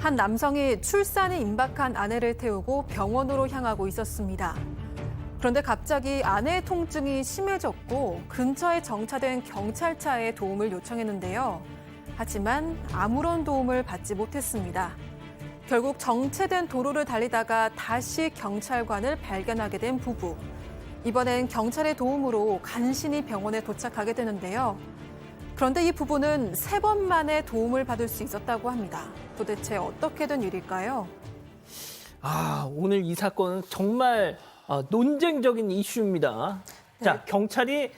한 남성이 출산이 임박한 아내를 태우고 병원으로 향하고 있었습니다. 그런데 갑자기 아내의 통증이 심해졌고 근처에 정차된 경찰차에 도움을 요청했는데요. 하지만 아무런 도움을 받지 못했습니다. 결국 정체된 도로를 달리다가 다시 경찰관을 발견하게 된 부부. 이번엔 경찰의 도움으로 간신히 병원에 도착하게 되는데요. 그런데 이 부부는 3번 만에 도움을 받을 수 있었다고 합니다. 도대체 어떻게 된 일일까요? 오늘 이 사건은 정말 논쟁적인 이슈입니다. 네. 자, 경찰이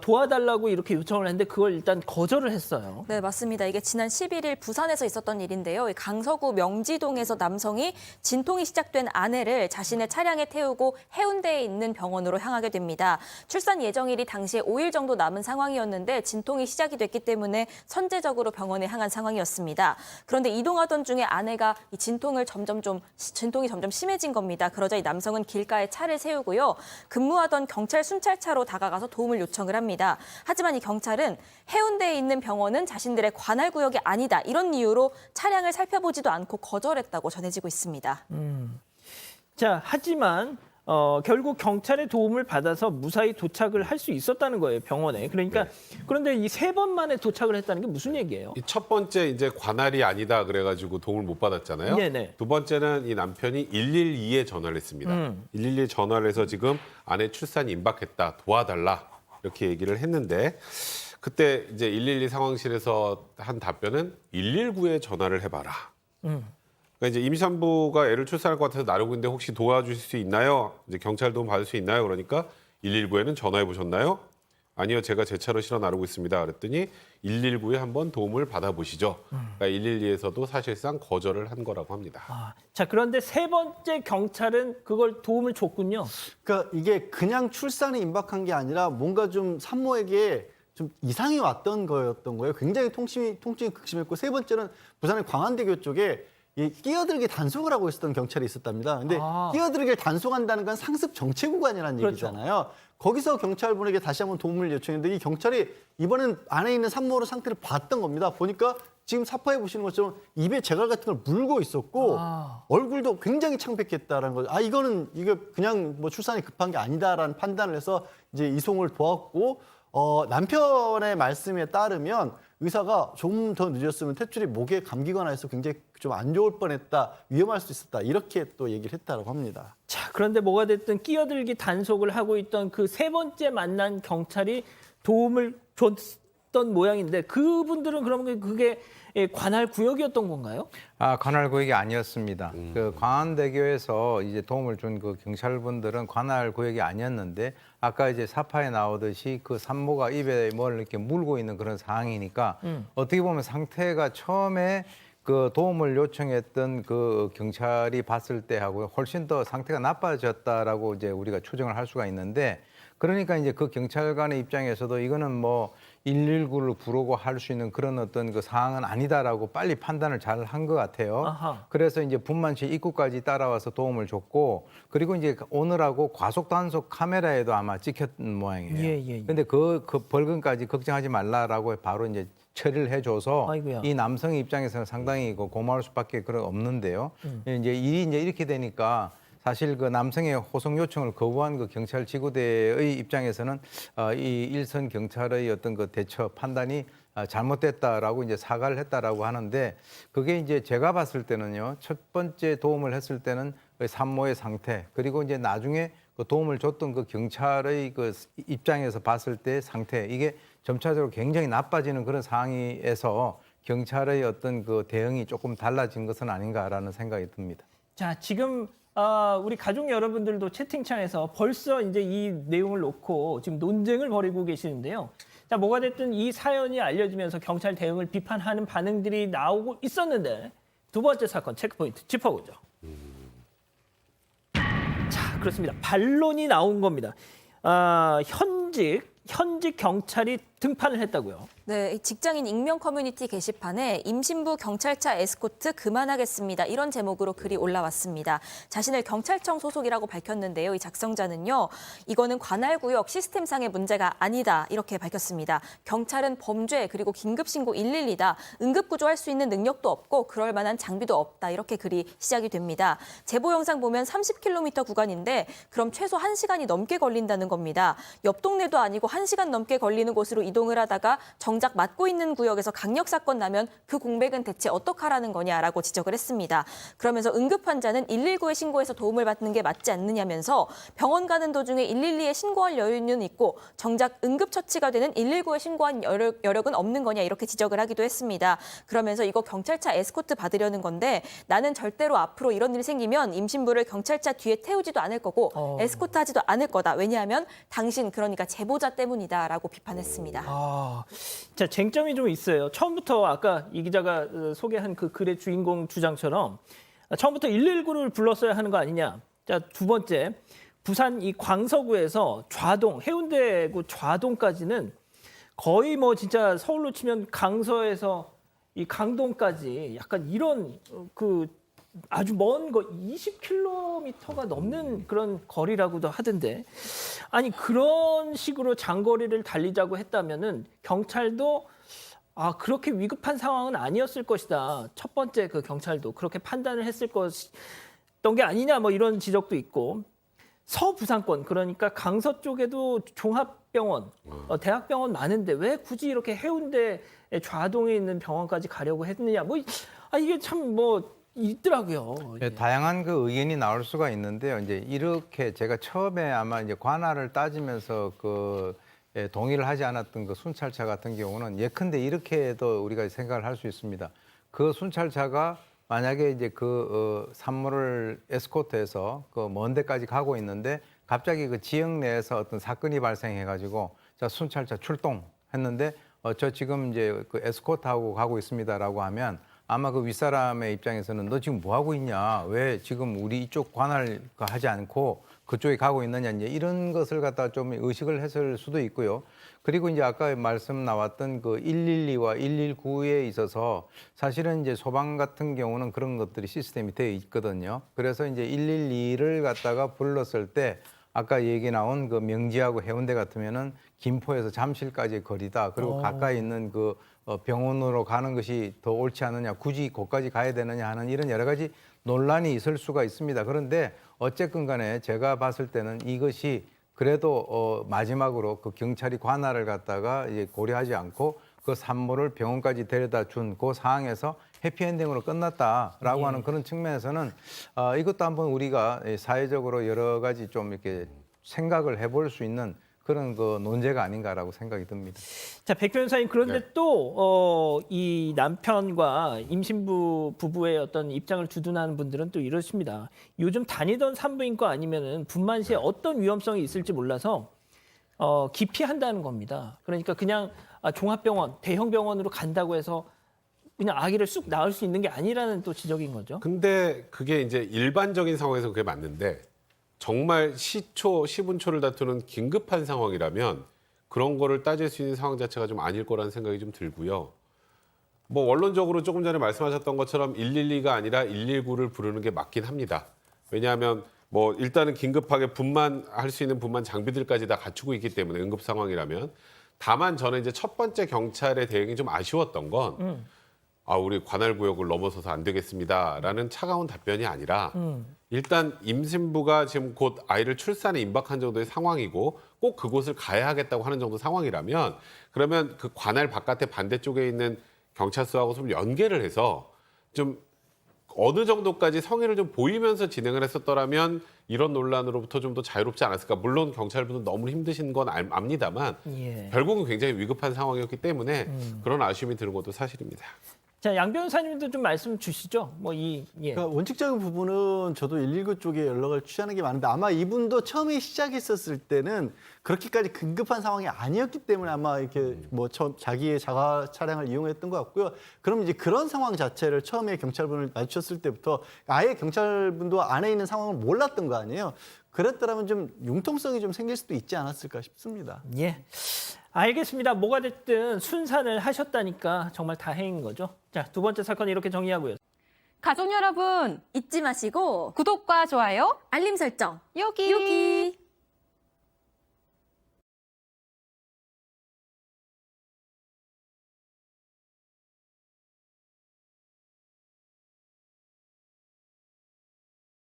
도와달라고 이렇게 요청을 했는데 그걸 일단 거절을 했어요. 네, 맞습니다. 이게 지난 11일 부산에서 있었던 일인데요. 이 강서구 명지동에서 남성이 진통이 시작된 아내를 자신의 차량에 태우고 해운대에 있는 병원으로 향하게 됩니다. 출산 예정일이 당시에 5일 정도 남은 상황이었는데 진통이 시작이 됐기 때문에 선제적으로 병원에 향한 상황이었습니다. 그런데 이동하던 중에 아내가 이 진통이 점점 심해진 겁니다. 그러자 이 남성은 길가에 차를 세우고요. 근무하던 경찰 순찰차로 다가가서 도움을 요청을 합니다. 하지만 이 경찰은 해운대에 있는 병원은 자신들의 관할 구역이 아니다. 이런 이유로 차량을 살펴보지도 않고 거절했다고 전해지고 있습니다. 자, 하지만 결국 경찰의 도움을 받아서 무사히 도착을 할 수 있었다는 거예요, 병원에. 그러니까 그런데 이 3번 만에 도착을 했다는 게 무슨 얘기예요? 이 첫 번째 이제 관할이 아니다 그래가지고 도움을 못 받았잖아요. 네네. 두 번째는 이 남편이 112에 전화를 했습니다. 112에 전화를 해서 지금 아내 출산이 임박했다, 도와달라 이렇게 얘기를 했는데 그때 이제 112 상황실에서 한 답변은 119에 전화를 해봐라. 그러니까 이제 임산부가 애를 출산할 것 같아서 나르고 있는데 혹시 도와주실 수 있나요? 이제 경찰 도움 받을 수 있나요? 그러니까 119에는 전화해 보셨나요? 아니요, 제가 제 차로 실어 나르고 있습니다. 그랬더니 119에 한번 도움을 받아보시죠. 그러니까 112에서도 사실상 거절을 한 거라고 합니다. 자, 그런데 3번째 경찰은 그걸 도움을 줬군요. 그러니까 이게 그냥 출산이 임박한 게 아니라 뭔가 좀 산모에게 좀 이상이 왔던 거였던 거예요. 굉장히 통증이 극심했고, 3번째는 부산의 광안대교 쪽에 이 끼어들기 단속을 하고 있었던 경찰이 있었답니다. 근데 끼어들기를 단속한다는 건 상습 정체 구간이라는 그렇죠. 얘기잖아요. 거기서 경찰분에게 다시 한번 도움을 요청했는데 이 경찰이 이번엔 안에 있는 산모의 상태를 봤던 겁니다. 보니까 지금 사파에 보시는 것처럼 입에 재갈 같은 걸 물고 있었고 얼굴도 굉장히 창백했다라는 거죠. 이거 그냥 뭐 출산이 급한 게 아니다라는 판단을 해서 이제 이송을 도왔고 남편의 말씀에 따르면 의사가 좀 더 늦었으면 탯줄이 목에 감기거나 해서 굉장히 좀 안 좋을 뻔했다, 위험할 수 있었다 이렇게 또 얘기를 했다고 합니다. 자, 그런데 뭐가 됐든 끼어들기 단속을 하고 있던 그 3번째 만난 경찰이 도움을 줬던 모양인데 그분들은 그러면 그게 관할 구역이었던 건가요? 관할 구역이 아니었습니다. 그 광안대교에서 이제 도움을 준 그 경찰분들은 관할 구역이 아니었는데 아까 이제 사파에 나오듯이 그 산모가 입에 뭘 이렇게 물고 있는 그런 상황이니까 어떻게 보면 상태가 처음에 그 도움을 요청했던 그 경찰이 봤을 때하고 훨씬 더 상태가 나빠졌다라고 이제 우리가 추정을 할 수가 있는데 그러니까 이제 그 경찰관의 입장에서도 이거는 뭐 119를 부르고 할 수 있는 그런 어떤 그 상황은 아니다라고 빨리 판단을 잘 한 것 같아요. 아하. 그래서 이제 분만시 입구까지 따라와서 도움을 줬고 그리고 이제 오늘하고 과속 단속 카메라에도 아마 찍혔던 모양이에요. 예. 근데 그 벌금까지 걱정하지 말라라고 바로 이제 처리를 해줘서 아이고야. 이 남성 입장에서는 상당히 고마울 수밖에 그런 없는데요. 이제 일이 이제 이렇게 되니까 사실 그 남성의 호송 요청을 거부한 그 경찰 지구대의 입장에서는 이 일선 경찰의 어떤 그 대처 판단이 잘못됐다라고 이제 사과를 했다라고 하는데 그게 이제 제가 봤을 때는요. 첫 번째 도움을 했을 때는 그 산모의 상태 그리고 이제 나중에 그 도움을 줬던 그 경찰의 그 입장에서 봤을 때 상태 이게 점차적으로 굉장히 나빠지는 그런 상황에서 경찰의 어떤 그 대응이 조금 달라진 것은 아닌가라는 생각이 듭니다. 자, 지금 우리 가족 여러분들도 채팅창에서 벌써 이제 이 내용을 놓고 지금 논쟁을 벌이고 계시는데요. 자, 뭐가 됐든 이 사연이 알려지면서 경찰 대응을 비판하는 반응들이 나오고 있었는데 두 번째 사건 체크포인트 짚어보죠. 자, 그렇습니다. 반론이 나온 겁니다. 현직 경찰이 등판을 했다고요. 네, 직장인 익명 커뮤니티 게시판에 임신부 경찰차 에스코트 그만하겠습니다. 이런 제목으로 글이 올라왔습니다. 자신을 경찰청 소속이라고 밝혔는데요. 이 작성자는요. 이거는 관할구역 시스템상의 문제가 아니다. 이렇게 밝혔습니다. 경찰은 범죄 그리고 긴급신고 112다. 응급구조할 수 있는 능력도 없고 그럴 만한 장비도 없다. 이렇게 글이 시작이 됩니다. 제보 영상 보면 30km 구간인데 그럼 최소 1시간이 넘게 걸린다는 겁니다. 옆 동네도 아니고 1시간 넘게 걸리는 곳으로 이동을 하다가 정작 맡고 있는 구역에서 강력 사건 나면 그 공백은 대체 어떡하라는 거냐라고 지적을 했습니다. 그러면서 응급 환자는 119에 신고해서 도움을 받는 게 맞지 않느냐면서 병원 가는 도중에 112에 신고할 여유는 있고 정작 응급처치가 되는 119에 신고한 여력은 없는 거냐 이렇게 지적을 하기도 했습니다. 그러면서 이거 경찰차 에스코트 받으려는 건데 나는 절대로 앞으로 이런 일이 생기면 임신부를 경찰차 뒤에 태우지도 않을 거고 에스코트 하지도 않을 거다. 왜냐하면 당신 그러니까 제보자 때문이다라고 비판했습니다. 자, 쟁점이 좀 있어요. 처음부터 아까 이 기자가 소개한 그 글의 주인공 주장처럼 처음부터 119를 불렀어야 하는 거 아니냐. 자, 두 번째, 부산 이 광서구에서 좌동, 해운대구 좌동까지는 거의 뭐 진짜 서울로 치면 강서에서 이 강동까지 약간 이런 그 아주 먼 거 20km가 넘는 그런 거리라고도 하던데 아니 그런 식으로 장거리를 달리자고 했다면은 경찰도 그렇게 위급한 상황은 아니었을 것이다. 첫 번째 그 경찰도 그렇게 판단을 했을 것던 게 아니냐 뭐 이런 지적도 있고 서부산권 그러니까 강서 쪽에도 종합병원, 대학병원 많은데 왜 굳이 이렇게 해운대 좌동에 있는 병원까지 가려고 했느냐 뭐 이게 참 뭐 있더라고요. 네, 다양한 그 의견이 나올 수가 있는데요. 이제 이렇게 제가 처음에 아마 이제 관할을 따지면서 동의를 하지 않았던 그 순찰차 같은 경우는 예컨대 이렇게도 우리가 생각을 할 수 있습니다. 그 순찰차가 만약에 이제 산모를 에스코트해서 그 먼 데까지 가고 있는데 갑자기 그 지역 내에서 어떤 사건이 발생해가지고 자 순찰차 출동했는데 저 지금 이제 그 에스코트하고 가고 있습니다라고 하면 아마 그 윗사람의 입장에서는 너 지금 뭐 하고 있냐? 왜 지금 우리 이쪽 관할 하지 않고 그쪽에 가고 있느냐? 이제 이런 것을 갖다 좀 의식을 했을 수도 있고요. 그리고 이제 아까 말씀 나왔던 그 112와 119에 있어서 사실은 이제 소방 같은 경우는 그런 것들이 시스템이 되어 있거든요. 그래서 이제 112를 갖다가 불렀을 때 아까 얘기 나온 그 명지하고 해운대 같으면은 김포에서 잠실까지의 거리다. 그리고 가까이 있는 그 병원으로 가는 것이 더 옳지 않느냐, 굳이 거기까지 가야 되느냐 하는 이런 여러 가지 논란이 있을 수가 있습니다. 그런데 어쨌건 간에 제가 봤을 때는 이것이 그래도 마지막으로 그 경찰이 관할을 갖다가 이제 고려하지 않고 그 산모를 병원까지 데려다 준 그 상황에서 해피엔딩으로 끝났다라고 하는 그런 측면에서는 이것도 한번 우리가 사회적으로 여러 가지 좀 이렇게 생각을 해볼 수 있는 그런 그 논제가 아닌가라고 생각이 듭니다. 자, 백 변호사님 그런데 네. 또 이 남편과 임신부 부부의 어떤 입장을 주둔하는 분들은 또 이러십니다. 요즘 다니던 산부인과 아니면은 분만 시에 어떤 위험성이 있을지 몰라서 기피한다는 겁니다. 그러니까 그냥 종합병원, 대형 병원으로 간다고 해서 그냥 아기를 쑥 낳을 수 있는 게 아니라는 또 지적인 거죠. 근데 그게 이제 일반적인 상황에서 그게 맞는데 정말 시초, 시분초를 다투는 긴급한 상황이라면 그런 거를 따질 수 있는 상황 자체가 좀 아닐 거라는 생각이 좀 들고요. 뭐 원론적으로 조금 전에 말씀하셨던 것처럼 112가 아니라 119를 부르는 게 맞긴 합니다. 왜냐하면 뭐 일단은 긴급하게 분만할 수 있는 분만 장비들까지 다 갖추고 있기 때문에 응급 상황이라면 다만 저는 이제 첫 번째 경찰의 대응이 좀 아쉬웠던 건 우리 관할 구역을 넘어서서 안 되겠습니다라는 차가운 답변이 아니라 일단 임신부가 지금 곧 아이를 출산에 임박한 정도의 상황이고 꼭 그곳을 가야 하겠다고 하는 정도 상황이라면 그러면 그 관할 바깥에 반대쪽에 있는 경찰서하고 좀 연계를 해서 좀 어느 정도까지 성의를 좀 보이면서 진행을 했었더라면 이런 논란으로부터 좀 더 자유롭지 않았을까. 물론 경찰분은 너무 힘드신 건 압니다만 결국은 굉장히 위급한 상황이었기 때문에 그런 아쉬움이 드는 것도 사실입니다. 자, 양 변호사님도 좀 말씀 주시죠. 그러니까 원칙적인 부분은 저도 119 쪽에 연락을 취하는 게 많은데 아마 이분도 처음에 시작했었을 때는 그렇게까지 급급한 상황이 아니었기 때문에 아마 이렇게 뭐 자기의 자가 차량을 이용했던 것 같고요. 그럼 이제 그런 상황 자체를 처음에 경찰분을 마주쳤을 때부터 아예 경찰분도 안에 있는 상황을 몰랐던 거 아니에요. 그랬더라면 좀 융통성이 좀 생길 수도 있지 않았을까 싶습니다. 예. 알겠습니다. 뭐가 됐든 순산을 하셨다니까 정말 다행인 거죠. 자, 두 번째 사건 이렇게 정리하고요. 가족 여러분, 잊지 마시고 구독과 좋아요 알림 설정 여기.